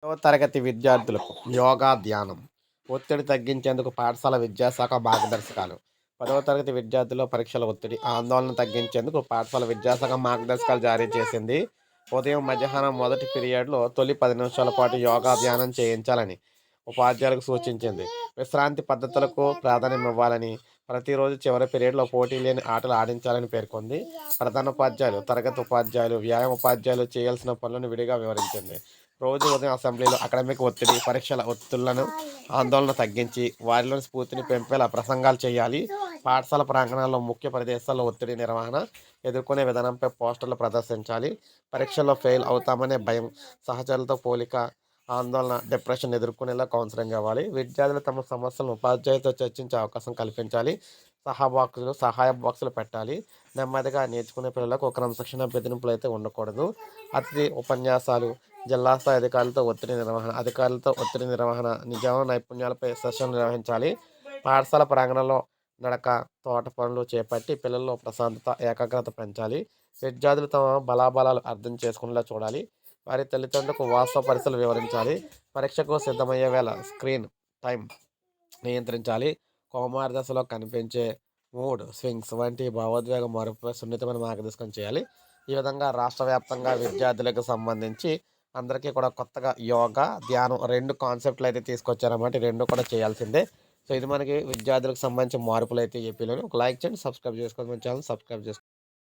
తరగతి విద్యార్థులకు యోగా ధ్యానం ఒత్తిడి తగ్గించేందుకు పాఠశాల విద్యాశాఖ మార్గదర్శకాలు. 10వ తరగతి విద్యార్థుల పరీక్షల ఒత్తిడి ఆందోళన తగ్గించేందుకు పాఠశాల విద్యాశాఖ మార్గదర్శకాలు జారీ చేసింది. ఉదయం మధ్యాహ్నం మొదటి పీరియడ్లో తొలి 10 నిమిషాల పాటు యోగా ధ్యానం చేయించాలని ఉపాధ్యాయులకు సూచించింది. విశ్రాంతి పద్ధతులకు ప్రాధాన్యం ఇవ్వాలని, ప్రతిరోజు చివరి పీరియడ్లో పోటీ లేని ఆటలు ఆడించాలని పేర్కొంది. ప్రధానోపాధ్యాయులు, తరగతి ఉపాధ్యాయులు, వ్యాయామ ఉపాధ్యాయులు చేయాల్సిన పనులను విడిగా వివరించింది. రోజు ఉదయం అసెంబ్లీలో అకాడమిక్ ఒత్తిడి, పరీక్షల ఒత్తిళ్లను ఆందోళన తగ్గించి వారిలోని స్ఫూర్తిని పెంపేలా ప్రసంగాలు చేయాలి. పాఠశాల ప్రాంగణాల్లో ముఖ్య ప్రదేశాల్లో ఒత్తిడి నిర్వహణ ఎదుర్కొనే విధానంపై పోస్టర్లు ప్రదర్శించాలి. పరీక్షల్లో ఫెయిల్ అవుతామనే భయం, సహచరులతో పోలిక, ఆందోళన, డిప్రెషన్ ఎదుర్కొనేలా కౌన్సిలింగ్ ఇవ్వాలి. విద్యార్థులు తమ సమస్యలను ఉపాధ్యాయులతో చర్చించే అవకాశం కల్పించాలి. సహాయ బాక్సులు పెట్టాలి. నెమ్మదిగా నేర్చుకునే పిల్లలకు క్రమశిక్షణ బెదిరింపులు అయితే ఉండకూడదు. అతిథి ఉపన్యాసాలు, జిల్లా స్థాయి అధికారులతో ఒత్తిడి నిర్వహణ, నిజాం నైపుణ్యాలపై సెషన్లు నిర్వహించాలి. పాఠశాల ప్రాంగణంలో నడక, తోట పనులు చేపట్టి పిల్లల్లో ప్రశాంతత, ఏకాగ్రత పెంచాలి. విద్యార్థులు తమ బలాబలాలు అర్థం చేసుకునేలా చూడాలి. వారి తల్లిదండ్రులకు వాస్తవ పరిస్థితులు వివరించాలి. పరీక్షకు సిద్ధమయ్యే వేళ స్క్రీన్ టైం నియంత్రించాలి. కౌమార దశలో కనిపించే మూడ్ స్వింగ్స్ వంటి భావోద్వేగ మార్పుపై సున్నితమైన మార్గదర్శకం చేయాలి. ఈ విధంగా రాష్ట్ర వ్యాప్తంగా విద్యార్థులకు సంబంధించి అందరికీ కూడా కొత్తగా యోగా, ధ్యానం 2 కాన్సెప్ట్లు అయితే తీసుకొచ్చారన్నమాట. ఈ 2 కూడా చేయాల్సిందే. సో ఇది మనకి విద్యార్థులకు సంబంధించిన మార్పులు అయితే ఏపీలోని. ఒక లైక్ చేయండి, సబ్స్క్రైబ్ చేసుకోండి, మన ఛానల్ సబ్స్క్రైబ్ చేసుకోండి.